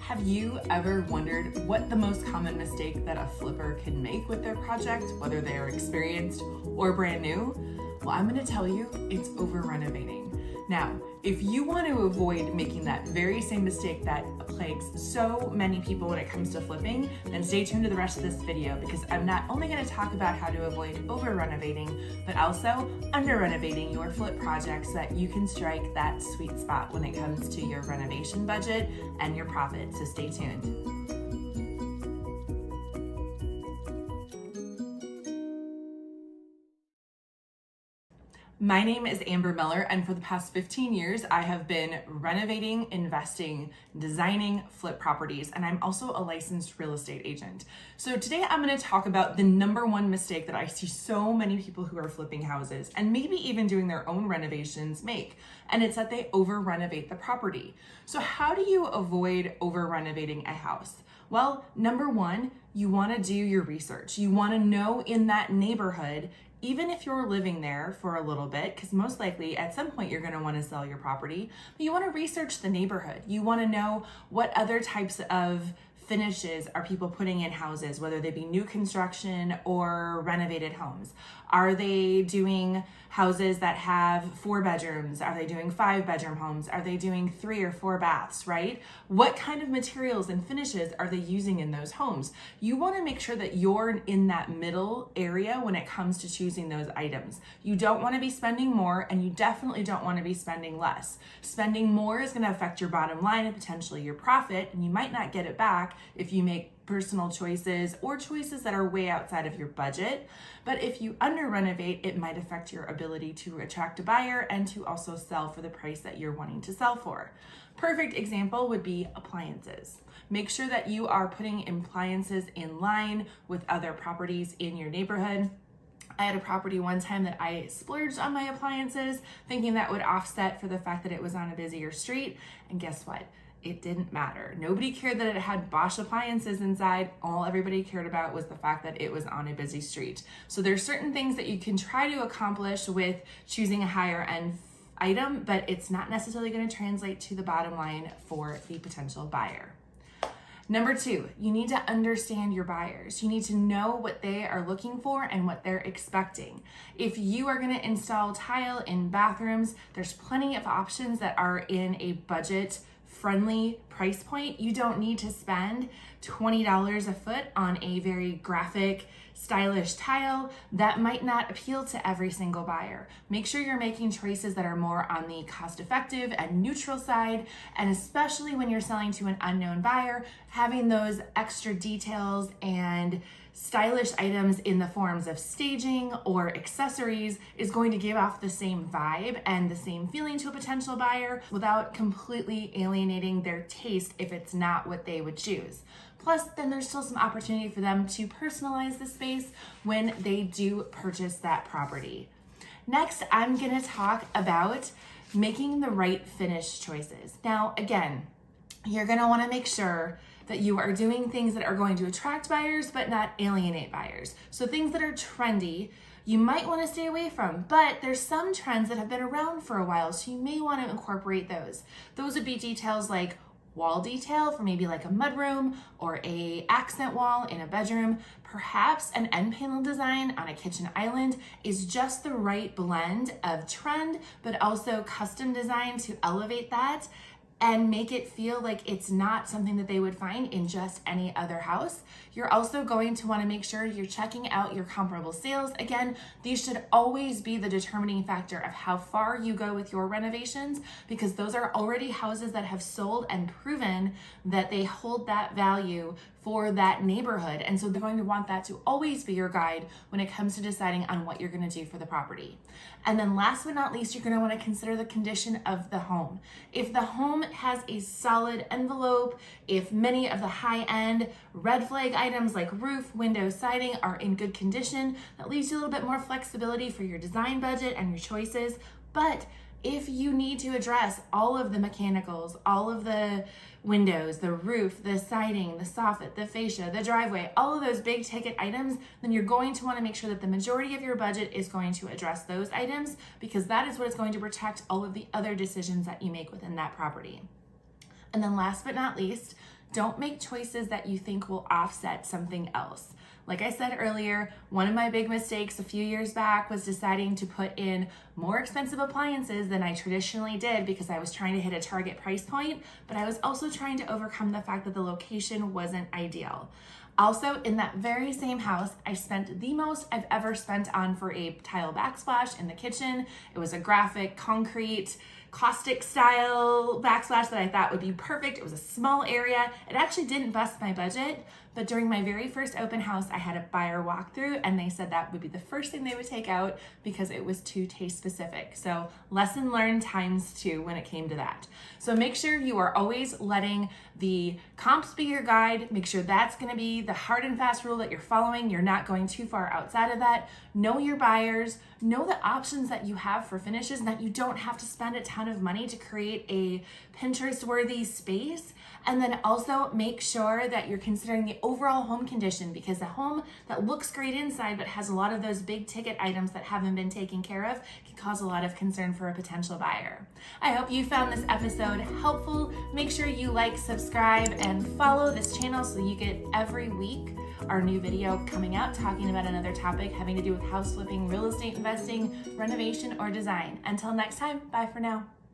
Have you ever wondered what the most common mistake that a flipper can make with their project, whether they are experienced or brand new? Well, I'm going to tell you, it's over renovating. Now, if you want to avoid making that very same mistake that plagues so many people when it comes to flipping, then stay tuned to the rest of this video, because I'm not only going to talk about how to avoid over renovating, but also under renovating your flip projects so that you can strike that sweet spot when it comes to your renovation budget and your profit. So stay tuned. My name is Amber Miller, and for the past 15 years, I have been renovating, investing, designing flip properties, and I'm also a licensed real estate agent. So today I'm going to talk about the number one mistake that I see so many people who are flipping houses and maybe even doing their own renovations make, and it's that they over renovate the property. So how do you avoid over renovating a house? Well, number one, you want to do your research. You want to know in that neighborhood, even if you're living there for a little bit, because most likely at some point you're going to want to sell your property, but you want to research the neighborhood. You want to know what other types of finishes are people putting in houses, whether they be new construction or renovated homes. Are they doing houses that have 4 bedrooms? Are they doing 5-bedroom homes? Are they doing 3 or 4 baths, right? What kind of materials and finishes are they using in those homes? You want to make sure that you're in that middle area when it comes to choosing those items. You don't want to be spending more, and you definitely don't want to be spending less. Spending more is going to affect your bottom line and potentially your profit, and you might not get it back if you make personal choices or choices that are way outside of your budget. But if you under renovate, it might affect your ability to attract a buyer and to also sell for the price that you're wanting to sell for. Perfect example would be appliances. Make sure that you are putting appliances in line with other properties in your neighborhood. I had a property one time that I splurged on my appliances, thinking that would offset for the fact that it was on a busier street. And guess what? It didn't matter. Nobody cared that it had Bosch appliances inside. All everybody cared about was the fact that it was on a busy street. So there's certain things that you can try to accomplish with choosing a higher end item, but it's not necessarily going to translate to the bottom line for the potential buyer. Number 2, you need to understand your buyers. You need to know what they are looking for and what they're expecting. If you are going to install tile in bathrooms, there's plenty of options that are in a budget friendly price point. You don't need to spend $20 a foot on a very graphic, stylish tile. That might not appeal to every single buyer. Make sure you're making choices that are more on the cost-effective and neutral side, and especially when you're selling to an unknown buyer, having those extra details and stylish items in the forms of staging or accessories is going to give off the same vibe and the same feeling to a potential buyer without completely alienating their taste if it's not what they would choose. Plus, then there's still some opportunity for them to personalize the space when they do purchase that property. Next, I'm going to talk about making the right finish choices. Now, again, you're going to want to make sure that you are doing things that are going to attract buyers but not alienate buyers. So things that are trendy, you might want to stay away from, but there's some trends that have been around for a while, so you may want to incorporate those. Those would be details like wall detail for maybe like a mudroom or a accent wall in a bedroom. Perhaps an end panel design on a kitchen island is just the right blend of trend, but also custom design to elevate that and make it feel like it's not something that they would find in just any other house. You're also going to want to make sure you're checking out your comparable sales. Again, these should always be the determining factor of how far you go with your renovations, because those are already houses that have sold and proven that they hold that value for that neighborhood. And so they're going to want that to always be your guide when it comes to deciding on what you're going to do for the property. And then last but not least, you're going to want to consider the condition of the home. If the home has a solid envelope, if many of the high-end red flag items like roof, window, siding are in good condition, that leaves you a little bit more flexibility for your design budget and your choices. But if you need to address all of the mechanicals, all of the windows, the roof, the siding, the soffit, the fascia, the driveway, all of those big ticket items, then you're going to want to make sure that the majority of your budget is going to address those items, because that is what is going to protect all of the other decisions that you make within that property. And then last but not least, Don't make choices that you think will offset something else. Like I said earlier, one of my big mistakes a few years back was deciding to put in more expensive appliances than I traditionally did because I was trying to hit a target price point, but I was also trying to overcome the fact that the location wasn't ideal. Also, in that very same house, I spent the most I've ever spent on for a tile backsplash in the kitchen. It was a graphic, concrete, caustic style backsplash that I thought would be perfect. It was a small area. It actually didn't bust my budget, but during my very first open house, I had a buyer walk through and they said that would be the first thing they would take out because it was too taste specific. So lesson learned ×2 when it came to that. So make sure you are always letting the comps be your guide. Make sure that's gonna be the hard and fast rule that you're following. You're not going too far outside of that. Know your buyers, know the options that you have for finishes and that you don't have to spend a ton of money to create a Pinterest-worthy space. And then also make sure that you're considering the overall home condition, because a home that looks great inside but has a lot of those big ticket items that haven't been taken care of can cause a lot of concern for a potential buyer. I hope you found this episode helpful. Make sure you like, subscribe, and follow this channel so you get every week our new video coming out talking about another topic having to do with house flipping, real estate investing, renovation, or design. Until next time, bye for now.